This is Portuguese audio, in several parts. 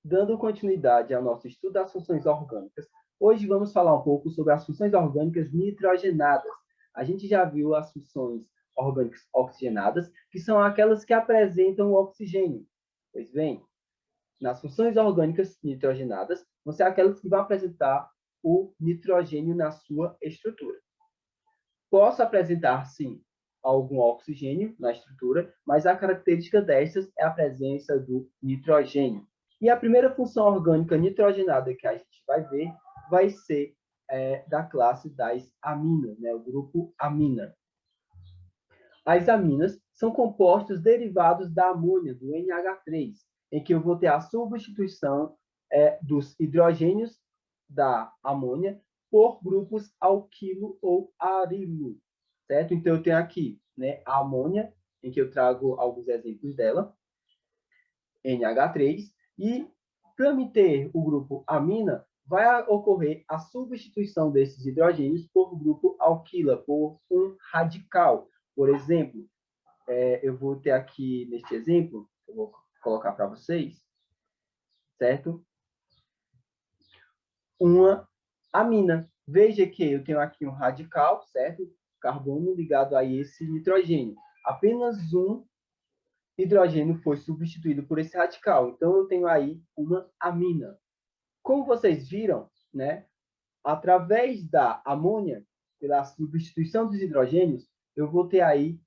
Dando continuidade ao nosso estudo das funções orgânicas, hoje vamos falar um pouco sobre as funções orgânicas nitrogenadas. A gente já viu as funções orgânicas oxigenadas, que são aquelas que apresentam o oxigênio. Pois bem, nas funções orgânicas nitrogenadas, vão ser aquelas que vão apresentar o nitrogênio na sua estrutura. Posso apresentar, sim, algum oxigênio na estrutura, mas a característica destas é a presença do nitrogênio. E a primeira função orgânica nitrogenada que a gente vai ver vai ser da classe das aminas, né? O grupo amina. As aminas são compostos derivados da amônia, do NH3, em que eu vou ter a substituição dos hidrogênios da amônia por grupos alquilo ou arilo, certo? Então, eu tenho aqui, né, a amônia, em que eu trago alguns exemplos dela, NH3, e para me ter o grupo amina, vai ocorrer a substituição desses hidrogênios por grupo alquila, por um radical. Por exemplo, eu vou ter aqui, neste exemplo, eu vou colocar para vocês, certo? Uma amina. Veja que eu tenho aqui um radical, certo? Carbono ligado a esse nitrogênio. Apenas um hidrogênio foi substituído por esse radical. Então, eu tenho aí uma amina. Como vocês viram, né? Através da amônia, pela substituição dos hidrogênios, eu vou ter aí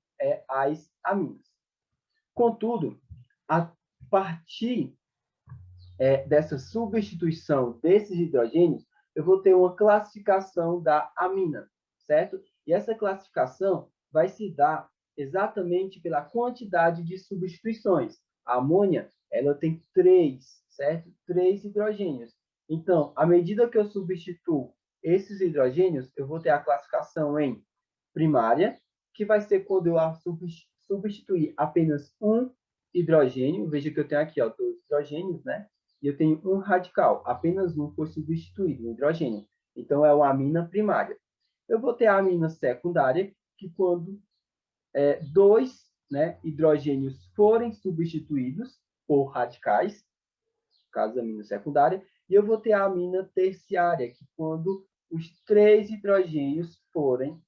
as aminas. Contudo, a partir dessa substituição desses hidrogênios, eu vou ter uma classificação da amina, certo? E essa classificação vai se dar exatamente pela quantidade de substituições. A amônia, ela tem 3, certo? 3 hidrogênios. Então, à medida que eu substituo esses hidrogênios, eu vou ter a classificação em primária, que vai ser quando eu substituir apenas um hidrogênio. Veja que eu tenho aqui, ó, 2 hidrogênios, né? E eu tenho um radical, apenas um foi substituído, um hidrogênio. Então, é uma amina primária. Eu vou ter a amina secundária, que quando dois, né, hidrogênios forem substituídos por radicais, no caso da amina secundária, e eu vou ter a amina terciária, que quando os 3 hidrogênios forem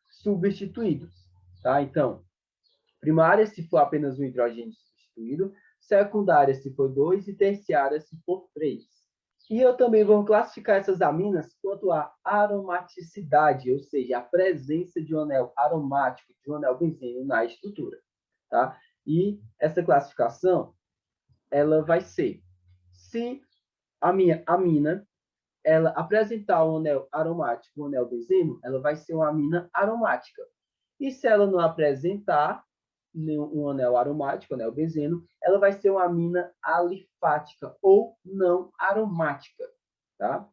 substituídos. Tá? Então, primária, se for apenas um hidrogênio substituído, secundária, se for 2, e terciária, se for 3. E eu também vou classificar essas aminas quanto à aromaticidade, ou seja, a presença de um anel aromático, de um anel benzeno na estrutura. Tá? E essa classificação, ela vai ser, se a minha amina ela apresentar um anel aromático, um anel benzeno, ela vai ser uma amina aromática. E se ela não apresentar um anel aromático, anel benzeno, ela vai ser uma amina alifática ou não aromática, tá?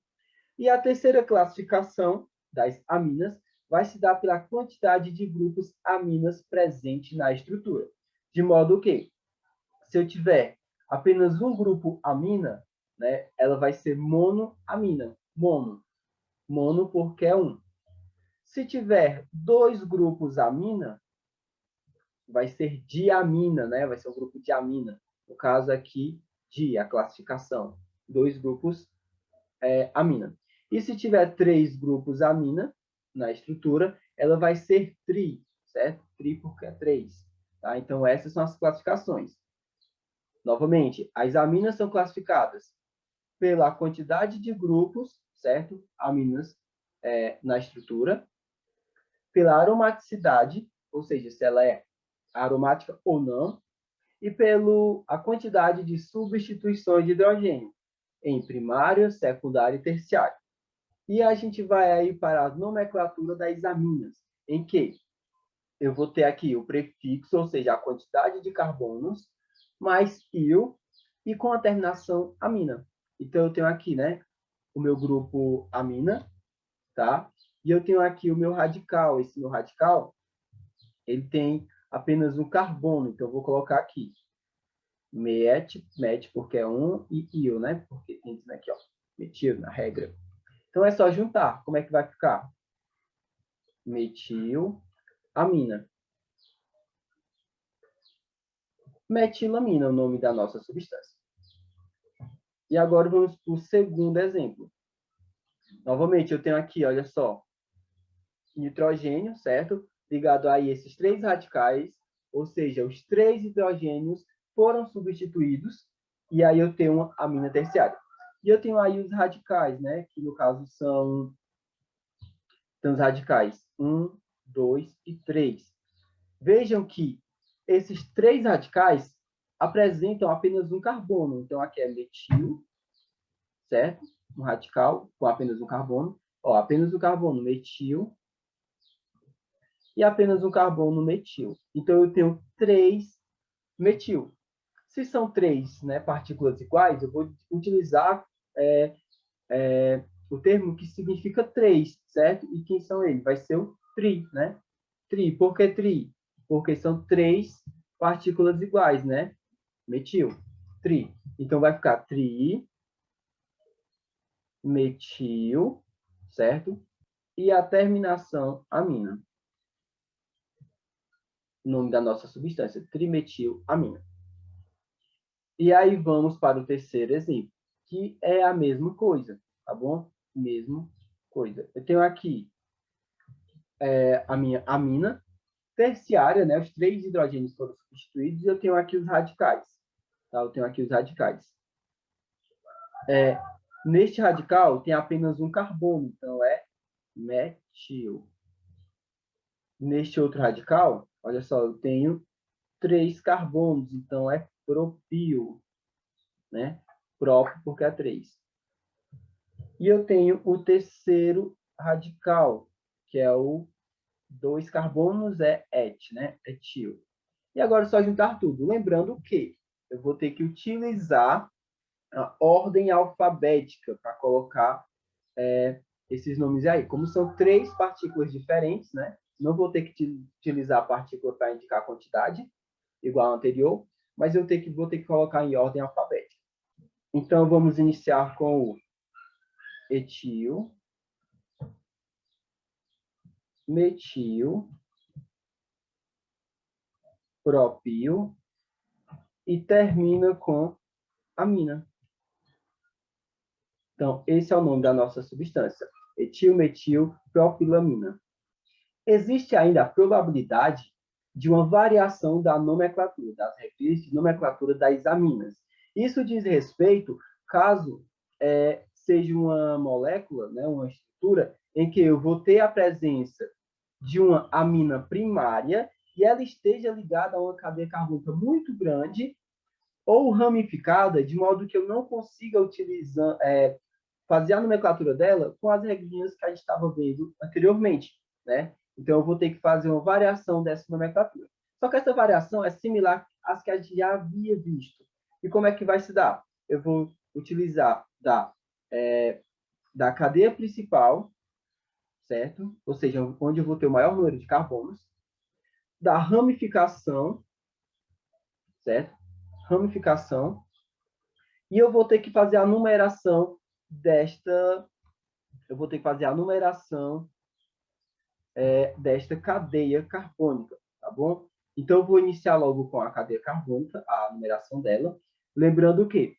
E a terceira classificação das aminas vai se dar pela quantidade de grupos aminas presente na estrutura. De modo que, se eu tiver apenas um grupo amina, né, ela vai ser monoamina. Mono porque é um. Se tiver 2 grupos amina, vai ser diamina, né? Vai ser um grupo de amina. No caso aqui, a classificação. 2 grupos amina. E se tiver 3 grupos amina na estrutura, ela vai ser tri, certo? Tri porque é 3. Tá? Então, essas são as classificações. Novamente, as aminas são classificadas pela quantidade de grupos, certo? Aminas na estrutura, pela aromaticidade, ou seja, se ela é aromática ou não, e pela quantidade de substituições de hidrogênio em primário, secundário e terciário. E a gente vai aí para a nomenclatura das aminas, em que eu vou ter aqui o prefixo, ou seja, a quantidade de carbonos, mais -il, e com a terminação amina. Então, eu tenho aqui, né, o meu grupo amina, tá? E eu tenho aqui o meu radical. Esse meu radical, ele tem apenas um carbono. Então, eu vou colocar aqui met porque é um, e -il, né? Porque tem aqui, ó, metil na regra. Então, é só juntar. Como é que vai ficar? Metilamina. Metilamina é o nome da nossa substância. E agora vamos para o segundo exemplo. Novamente, eu tenho aqui, olha só, nitrogênio, certo? Ligado a esses 3 radicais, ou seja, os 3 hidrogênios foram substituídos, e aí eu tenho uma amina terciária. E eu tenho aí os radicais, né? Que no caso são os radicais 1, 2 e 3. Vejam que esses 3 radicais apresentam apenas um carbono. Então, aqui é metil, certo? Um radical com apenas um carbono. Ó, apenas um carbono, metil. E apenas um carbono, metil. Então, eu tenho 3 metil. Se são 3, né, partículas iguais, eu vou utilizar o termo que significa 3, certo? E quem são eles? Vai ser o tri, né? Tri. Por que tri? Porque são 3 partículas iguais, né? Metil. Tri. Então, vai ficar tri, metil, certo? E a terminação amina. O nome da nossa substância, trimetilamina. E aí vamos para o terceiro exemplo, que é a mesma coisa, tá bom? Mesma coisa. Eu tenho aqui a minha amina terciária, né? Os 3 hidrogênios foram substituídos e eu tenho aqui os radicais. Tá? Eu tenho aqui os radicais. Neste radical tem apenas um carbono, então é metil. Neste outro radical, olha só, eu tenho 3 carbonos, então é propil, né? Próprio porque é 3. E eu tenho o terceiro radical, que é o 2 carbonos, é et, né? Etil. E agora é só juntar tudo. Lembrando que eu vou ter que utilizar a ordem alfabética para colocar esses nomes aí. Como são 3 partículas diferentes, né? Não vou ter que utilizar a partícula para indicar a quantidade, igual ao anterior, mas vou ter que colocar em ordem alfabética. Então, vamos iniciar com o etil, metil, propil e termina com amina. Então, esse é o nome da nossa substância, etilmetilpropilamina. Existe ainda a probabilidade de uma variação da nomenclatura, das referências de nomenclatura das aminas. Isso diz respeito caso seja uma molécula, né, uma estrutura, em que eu vou ter a presença de uma amina primária e ela esteja ligada a uma cadeia carbônica muito grande ou ramificada, de modo que eu não consiga utilizar, fazer a nomenclatura dela com as regrinhas que a gente estava vendo anteriormente, né? Então, eu vou ter que fazer uma variação dessa nomenclatura. Só que essa variação é similar às que a gente já havia visto. E como é que vai se dar? Eu vou utilizar da cadeia principal, certo? Ou seja, onde eu vou ter o maior número de carbonos, da ramificação, certo? Ramificação. E eu vou ter que fazer a numeração desta desta cadeia carbônica, tá bom? Então, eu vou iniciar logo com a cadeia carbônica, a numeração dela, lembrando que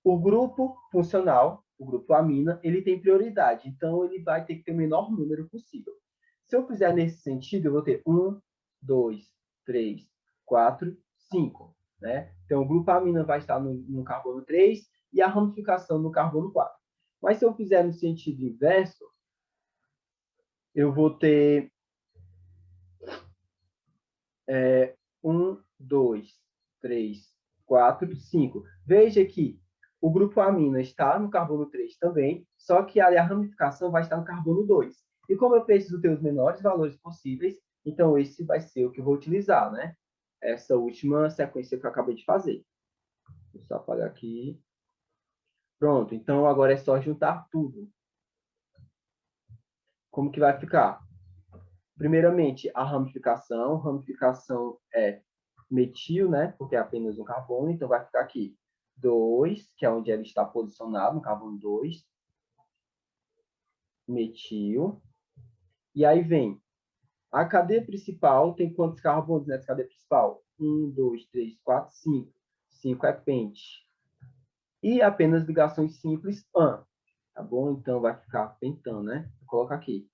o grupo funcional, o grupo amina, ele tem prioridade, então ele vai ter que ter o menor número possível. Se eu fizer nesse sentido, eu vou ter 1, 2, 3, 4, 5. Né? Então, o grupo amina vai estar no carbono 3 e a ramificação no carbono 4. Mas se eu fizer no sentido inverso, eu vou ter 1, 2, 3, 4, 5. Veja que o grupo amina está no carbono 3 também, só que a ramificação vai estar no carbono 2. E como eu preciso ter os menores valores possíveis, então esse vai ser o que eu vou utilizar, né? Essa última sequência que eu acabei de fazer. Vou só apagar aqui. Pronto, então agora é só juntar tudo. Como que vai ficar? Primeiramente, a ramificação. Ramificação é metil, né? Porque é apenas um carbono, então vai ficar aqui 2, que é onde ele está posicionado, no carbono 2. Metil. E aí vem a cadeia principal, tem quantos carbonos nessa cadeia principal? 1, 2, 3, 4, 5. 5 é pente. E apenas ligações simples, an. Tá bom? Então, vai ficar pentan, né? Vou colocar aqui.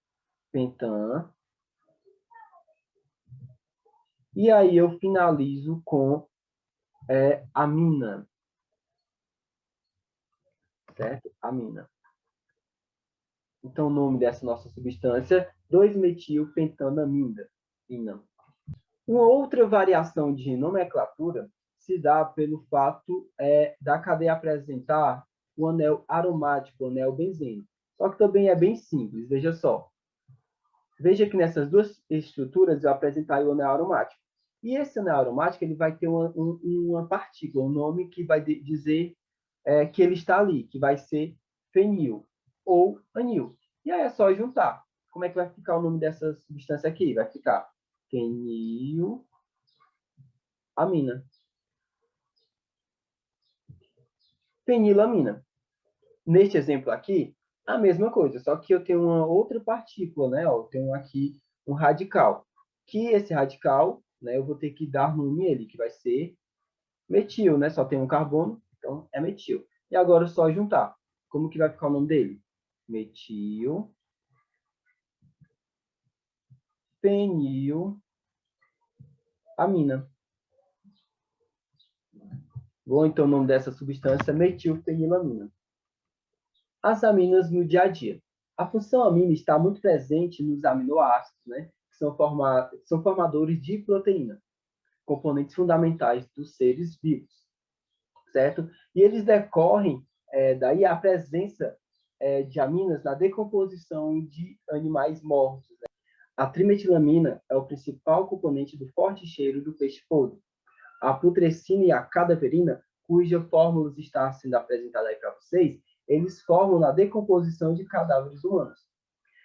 Pentan. E aí, eu finalizo com amina. Certo? Amina. Então, o nome dessa nossa substância, 2-metilpentanamina. Uma outra variação de nomenclatura se dá pelo fato da cadeia apresentar o anel aromático, o anel benzeno. Só que também é bem simples, veja só. Veja que nessas duas estruturas eu apresentar o anel aromático. E esse anel aromático ele vai ter uma partícula, um nome que vai dizer que ele está ali, que vai ser fenil ou anil. E aí é só juntar. Como é que vai ficar o nome dessa substância aqui? Vai ficar fenilamina. Fenilamina. Neste exemplo aqui, a mesma coisa, só que eu tenho uma outra partícula, né? Eu tenho aqui um radical. Que esse radical, né, eu vou ter que dar nome a ele, que vai ser metil, né? Só tem um carbono, então é metil. E agora é só juntar. Como que vai ficar o nome dele? Metil, fenilamina. Bom, então o nome dessa substância é metilfenilamina. As aminas no dia a dia. A função amina está muito presente nos aminoácidos, né? Que são formadores de proteína, componentes fundamentais dos seres vivos, certo? E eles decorrem daí a presença de aminas na decomposição de animais mortos. Né? A trimetilamina é o principal componente do forte cheiro do peixe podre. A putrescina e a cadaverina, cuja fórmula está sendo apresentada aí para vocês, eles formam na decomposição de cadáveres humanos.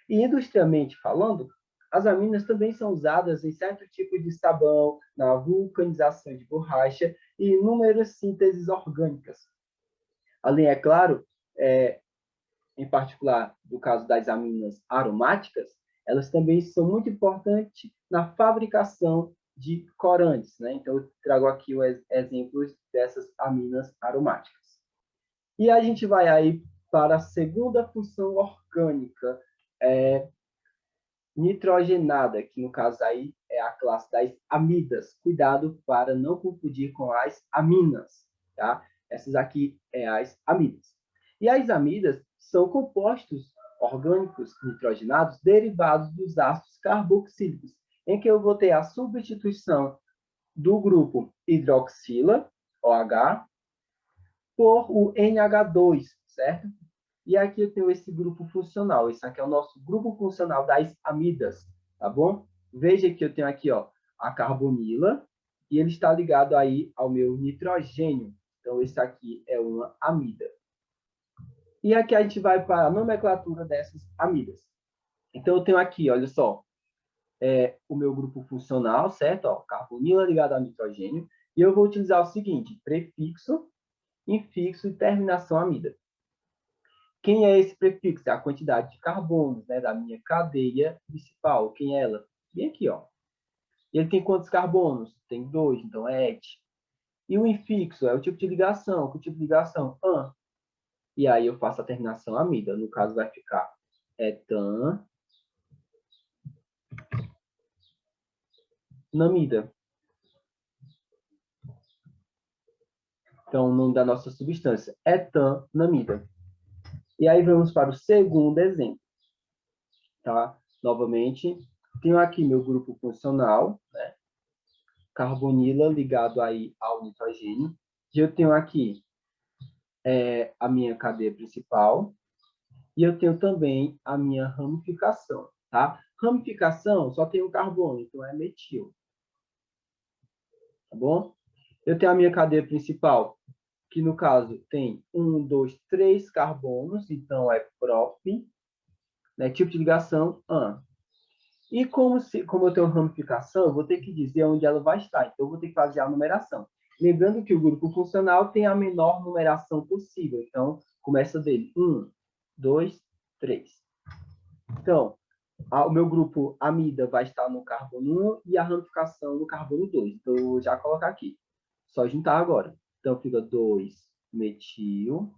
E industrialmente falando, as aminas também são usadas em certo tipo de sabão, na vulcanização de borracha e inúmeras sínteses orgânicas. Além, é claro, em particular do caso das aminas aromáticas, elas também são muito importantes na fabricação de corantes, né? Então, eu trago aqui exemplos dessas aminas aromáticas. E a gente vai aí para a segunda função orgânica, nitrogenada, que no caso aí é a classe das amidas. Cuidado para não confundir com as aminas, tá? Essas aqui é as amidas. E as amidas são compostos orgânicos nitrogenados derivados dos ácidos carboxílicos, em que eu vou ter a substituição do grupo hidroxila, OH, por o NH2, certo? E aqui eu tenho esse grupo funcional. Esse aqui é o nosso grupo funcional das amidas, tá bom? Veja que eu tenho aqui, ó, a carbonila, e ele está ligado aí ao meu nitrogênio. Então, esse aqui é uma amida. E aqui a gente vai para a nomenclatura dessas amidas. Então, eu tenho aqui, olha só, o meu grupo funcional, certo? Ó, carbonila ligado ao nitrogênio. E eu vou utilizar o seguinte, prefixo, infixo e terminação amida. Quem é esse prefixo? É a quantidade de carbonos, né, da minha cadeia principal. Quem é ela? Bem aqui, ó. Ele tem quantos carbonos? Tem 2, então é et. E o infixo é o tipo de ligação. Que tipo de ligação? An. E aí eu faço a terminação amida. No caso vai ficar etan namida. Então, o nome da nossa substância, etanamida. E aí vamos para o segundo exemplo. Tá? Novamente, tenho aqui meu grupo funcional, né? Carbonila ligado aí ao nitrogênio. E eu tenho aqui a minha cadeia principal. E eu tenho também a minha ramificação. Tá? Ramificação só tem um carbono, então é metil. Tá bom? Eu tenho a minha cadeia principal, que no caso tem 1, 2, 3 carbonos, então é prop, né? Tipo de ligação, an. E como eu tenho ramificação, eu vou ter que dizer onde ela vai estar. Então, eu vou ter que fazer a numeração. Lembrando que o grupo funcional tem a menor numeração possível. Então, começa dele. 1, 2, 3. Então, o meu grupo amida vai estar no carbono 1 e a ramificação no carbono 2. Então, eu vou já colocar aqui. Só juntar agora. Então, fica 2 metil,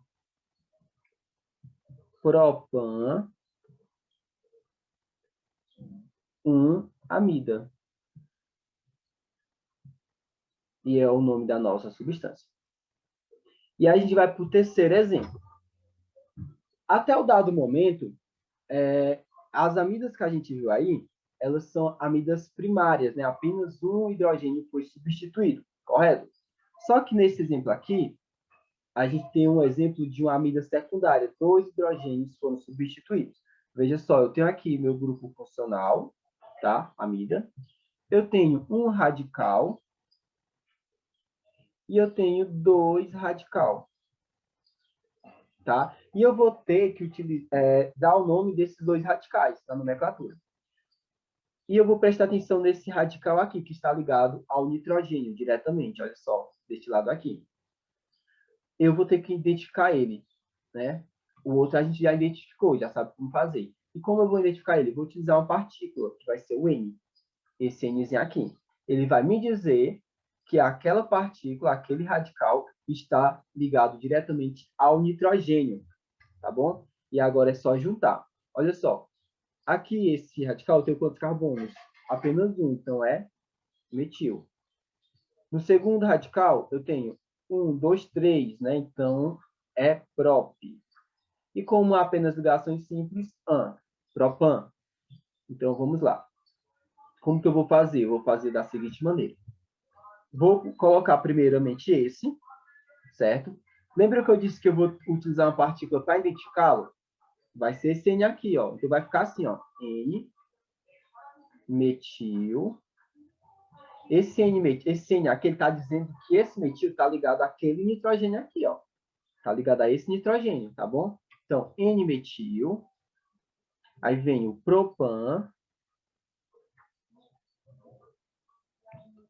propan, 1-amida. E é o nome da nossa substância. E aí a gente vai para o terceiro exemplo. Até o dado momento, as amidas que a gente viu aí, elas são amidas primárias, né? Apenas um hidrogênio foi substituído, correto? Só que nesse exemplo aqui, a gente tem um exemplo de uma amida secundária. 2 hidrogênios foram substituídos. Veja só, eu tenho aqui meu grupo funcional, tá? Amida. Eu tenho um radical e eu tenho 2 radical, tá? E eu vou ter que dar o nome desses 2 radicais na nomenclatura. E eu vou prestar atenção nesse radical aqui, que está ligado ao nitrogênio diretamente, olha só, deste lado aqui. Eu vou ter que identificar ele, né? O outro a gente já identificou, já sabe como fazer. E como eu vou identificar ele? Vou utilizar uma partícula, que vai ser o N, esse Nzinho aqui. Ele vai me dizer que aquela partícula, aquele radical, está ligado diretamente ao nitrogênio, tá bom? E agora é só juntar. Olha só, aqui esse radical tem quantos carbonos? Apenas um, então é metil. No segundo radical, eu tenho 1, 2, 3, né? Então é prop. E como há apenas ligações simples, propan. Então vamos lá. Como que eu vou fazer? Eu vou fazer da seguinte maneira. Vou colocar primeiramente esse, certo? Lembra que eu disse que eu vou utilizar uma partícula para identificá-lo? Vai ser esse N aqui, ó. Então vai ficar assim, ó. N metil. Esse N aqui, ele está dizendo que esse metil está ligado àquele nitrogênio aqui, ó. Está ligado a esse nitrogênio, tá bom? Então, N-metil. Aí vem o propan.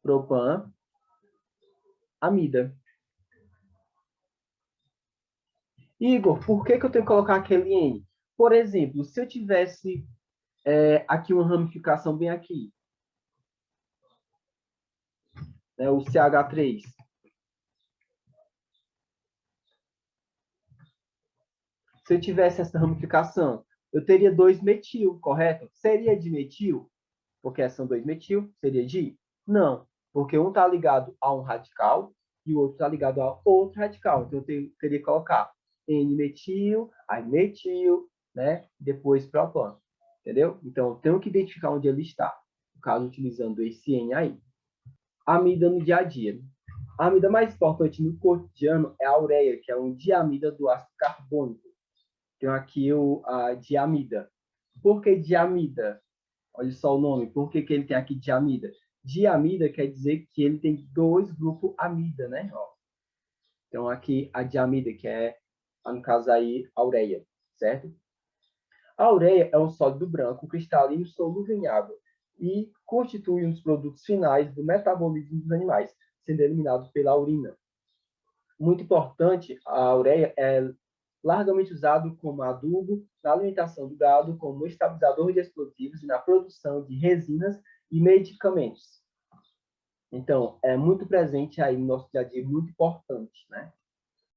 Propan. Amida. Igor, por que eu tenho que colocar aquele N? Por exemplo, se eu tivesse aqui uma ramificação bem aqui, né, o CH3. Se eu tivesse essa ramificação, eu teria 2-metil, correto? Seria dimetil? Porque são 2-metil, seria di? Não, porque um está ligado a um radical e o outro está ligado a outro radical. Então, eu teria que colocar N-metil, aí metil, né? Depois propan. Entendeu? Então, eu tenho que identificar onde ele está. No caso, utilizando esse N aí. Amida no dia a dia. A amida mais importante no cotidiano é a ureia, que é um diamida do ácido carbônico. Tenho aqui a diamida. Por que diamida? Olha só o nome. Por que ele tem aqui diamida? Diamida quer dizer que ele tem 2 grupos amida, né? Ó. Então, aqui a diamida, que é, no caso aí, a ureia, certo? A ureia é um sólido branco cristalino solúvel em água e constitui um dos produtos finais do metabolismo dos animais, sendo eliminado pela urina. Muito importante, a ureia é largamente usado como adubo na alimentação do gado, como estabilizador de explosivos e na produção de resinas e medicamentos. Então, é muito presente aí no nosso dia a dia, muito importante, né?